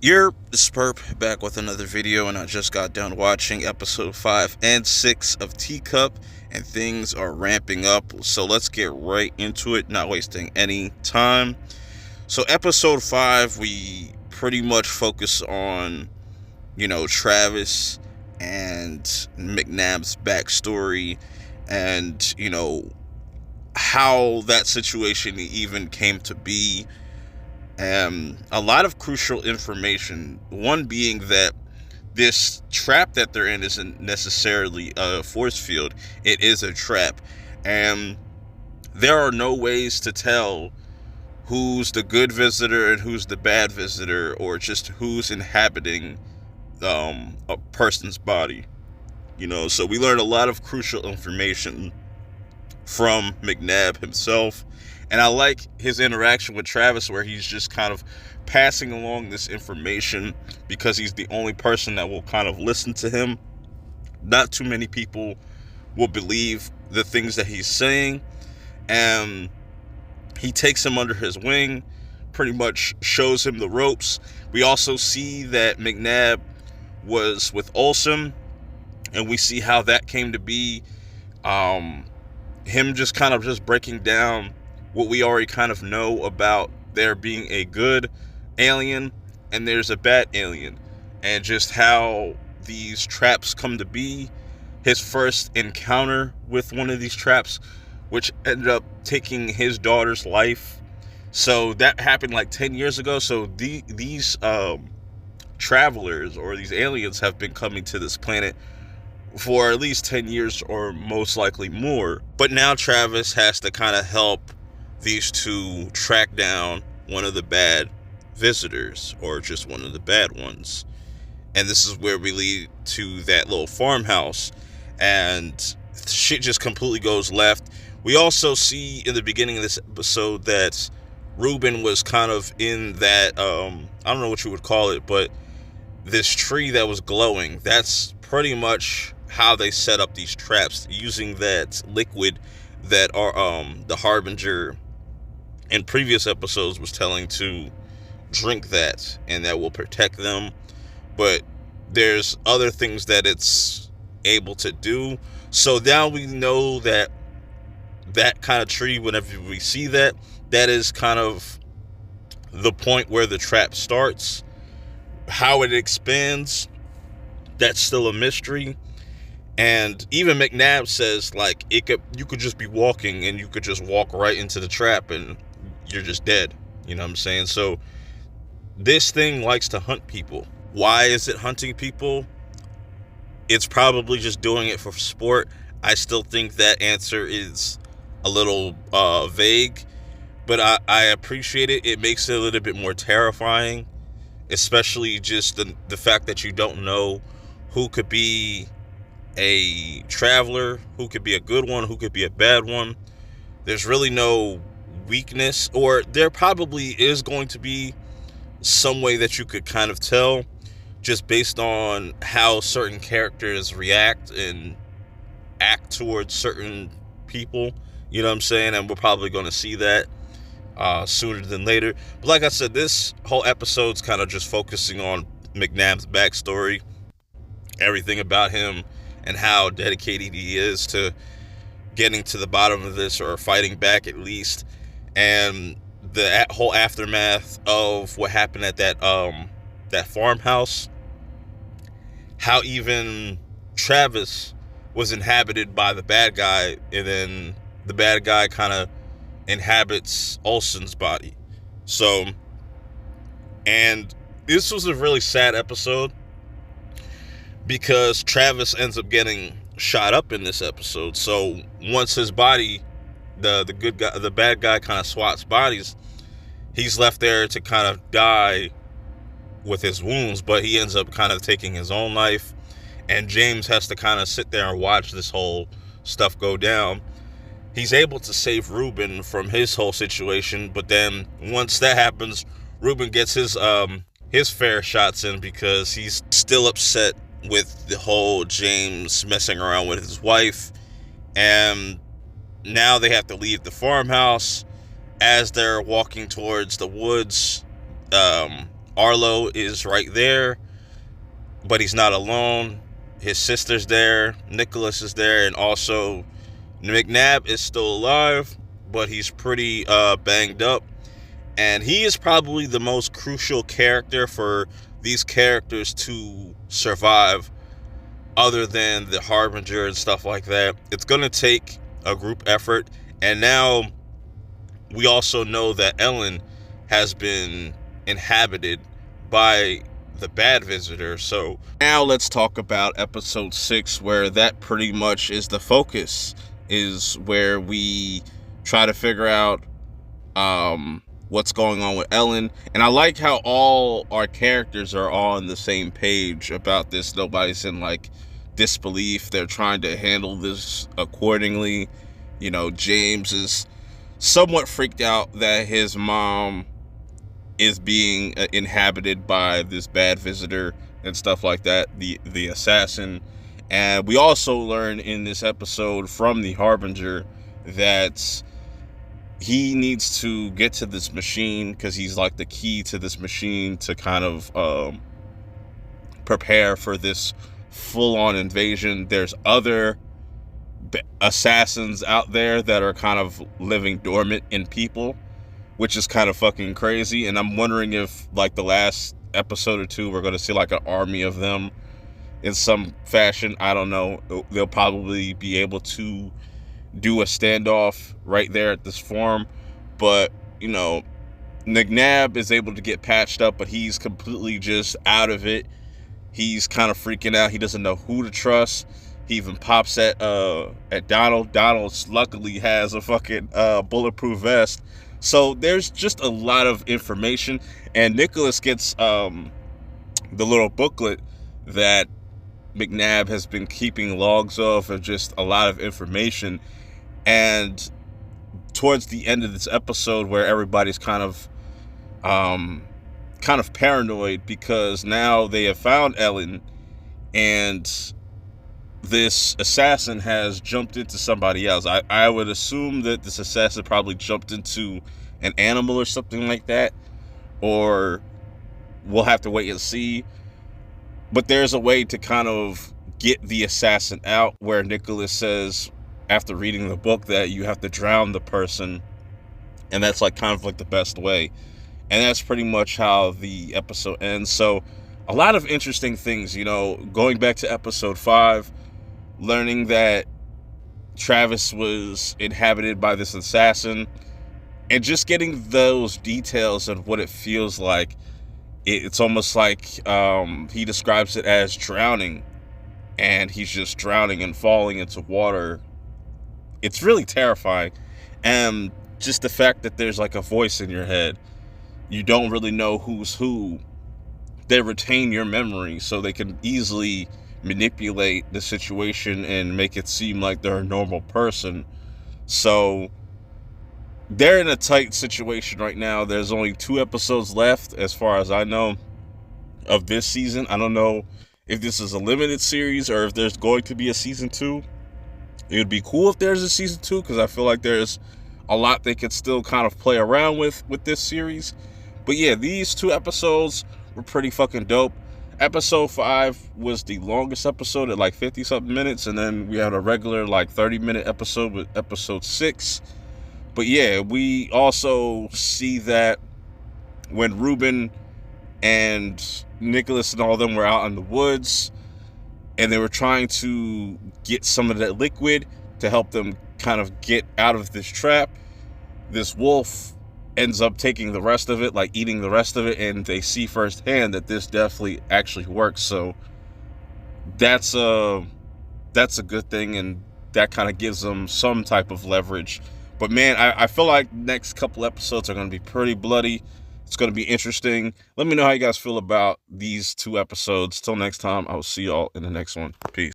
You're Spurp back with another video, and I just got done watching episode 5 and 6 of Teacup, and things are ramping up. So let's get right into it, not wasting any time. So, episode 5, we pretty much focus on, Travis and McNabb's backstory and, how that situation even came to be. A lot of crucial information. One being that this trap that they're in isn't necessarily a force field, it is a trap. And there are no ways to tell who's the good visitor and who's the bad visitor, or just who's inhabiting a person's body. So we learned a lot of crucial information from McNabb himself. And I like his interaction with Travis, where he's just kind of passing along this information because he's the only person that will kind of listen to him. Not too many people will believe the things that he's saying. And he takes him under his wing, pretty much shows him the ropes. We also see that McNabb was with Olsen, and we see how that came to be. Him just kind of just breaking down what we already kind of know about there being a good alien and there's a bad alien, and just how these traps come to be. His first encounter with one of these traps, which ended up taking his daughter's life. So that happened like 10 years ago. So these travelers, or these aliens, have been coming to this planet for at least 10 years, or most likely more. But now Travis has to kind of help these two track down one of the bad visitors, or just one of the bad ones. And this is where we lead to that little farmhouse, and shit just completely goes left. We also see in the beginning of this episode that Ruben was kind of in that, I don't know what you would call it, but this tree that was glowing. That's pretty much how they set up these traps, using that liquid that the Harbinger in previous episodes was telling to drink that, and that will protect them. But there's other things that it's able to do. So now we know that that kind of tree, whenever we see that, that is kind of the point where the trap starts. How it expands, that's still a mystery. And even McNabb says, like, you could just be walking and you could just walk right into the trap and you're just dead. You know what I'm saying? So this thing likes to hunt people. Why is it hunting people? It's probably just doing it for sport. I still think that answer is a little vague, but I appreciate it. It makes it a little bit more terrifying, especially just the fact that you don't know who could be a traveler, who could be a good one, who could be a bad one. There's really no weakness, or there probably is going to be some way that you could kind of tell, just based on how certain characters react and act towards certain people. You know what I'm saying? And we're probably going to see that sooner than later. But like I said, this whole episode's kind of just focusing on McNabb's backstory, everything about him, and how dedicated he is to getting to the bottom of this, or fighting back at least, and the whole aftermath of what happened at that farmhouse. How even Travis was inhabited by the bad guy, and then the bad guy kind of inhabits Olsen's body. So, and this was a really sad episode, because Travis ends up getting shot up in this episode. So once his body, the bad guy kind of swaps bodies, he's left there to kind of die with his wounds, but he ends up kind of taking his own life. And James has to kind of sit there and watch this whole stuff go down. He's able to save Ruben from his whole situation, but then once that happens, Ruben gets his fair shots in, because he's still upset with the whole James messing around with his wife. And now they have to leave the farmhouse. As they're walking towards the woods, Arlo is right there, but he's not alone. His sister's there, Nicholas is there, and also McNabb is still alive, but he's pretty banged up. And he is probably the most crucial character for these characters to survive, other than the Harbinger and stuff like that. It's going to take a group effort. And now we also know that Ellen has been inhabited by the bad visitor. So now let's talk about episode 6, where that pretty much is the focus, is where we try to figure out what's going on with Ellen. And I like how all our characters are on the same page about this. Nobody's in like disbelief. They're trying to handle this accordingly. You know, James is somewhat freaked out that his mom is being inhabited by this bad visitor and stuff like that, the assassin. And we also learn in this episode from the Harbinger that he needs to get to this machine because he's like the key to this machine to kind of prepare for this full-on invasion. There's other assassins out there that are kind of living dormant in people, which is kind of fucking crazy. And I'm wondering if like the last episode or two we're going to see like an army of them in some fashion. I don't know. They'll probably be able to do a standoff right there at this farm, but you know, McNabb is able to get patched up, but he's completely just out of it. He's kind of freaking out. He doesn't know who to trust. He even pops at Donald. Donald luckily has a fucking bulletproof vest. So there's just a lot of information, and Nicholas gets the little booklet that McNabb has been keeping logs of just a lot of information. And towards the end of this episode, where everybody's kind of paranoid because now they have found Ellen, and this assassin has jumped into somebody else. I would assume that this assassin probably jumped into an animal or something like that, or we'll have to wait and see. But there's a way to kind of get the assassin out, where Nicholas says after reading the book that you have to drown the person, and that's like kind of like the best way. And that's pretty much how the episode ends. So a lot of interesting things, you know, going back to episode 5, learning that Travis was inhabited by this assassin, and just getting those details of what it feels like. It's almost like he describes it as drowning, and he's just drowning and falling into water. It's really terrifying. And just the fact that there's like a voice in your head, you don't really know who's who. They retain your memory so they can easily manipulate the situation and make it seem like they're a normal person. So they're in a tight situation right now. There's only 2 episodes left, as far as I know, of this season. I don't know if this is a limited series or if there's going to be a season 2. It would be cool if there's a season 2, because I feel like there's a lot they could still kind of play around with this series. But yeah, these 2 episodes were pretty fucking dope. Episode 5 was the longest episode at like 50 something minutes, and then we had a regular like 30-minute episode with episode 6. But yeah, we also see that when Ruben and Nicholas and all of them were out in the woods, and they were trying to get some of that liquid to help them kind of get out of this trap, this wolf ends up taking the rest of it, like eating the rest of it, and they see firsthand that this definitely actually works. So that's a good thing, and that kind of gives them some type of leverage. But man, I feel like next couple episodes are going to be pretty bloody. It's going to be interesting. Let me know how you guys feel about these 2 episodes. Till next time, I will see y'all in the next one. Peace.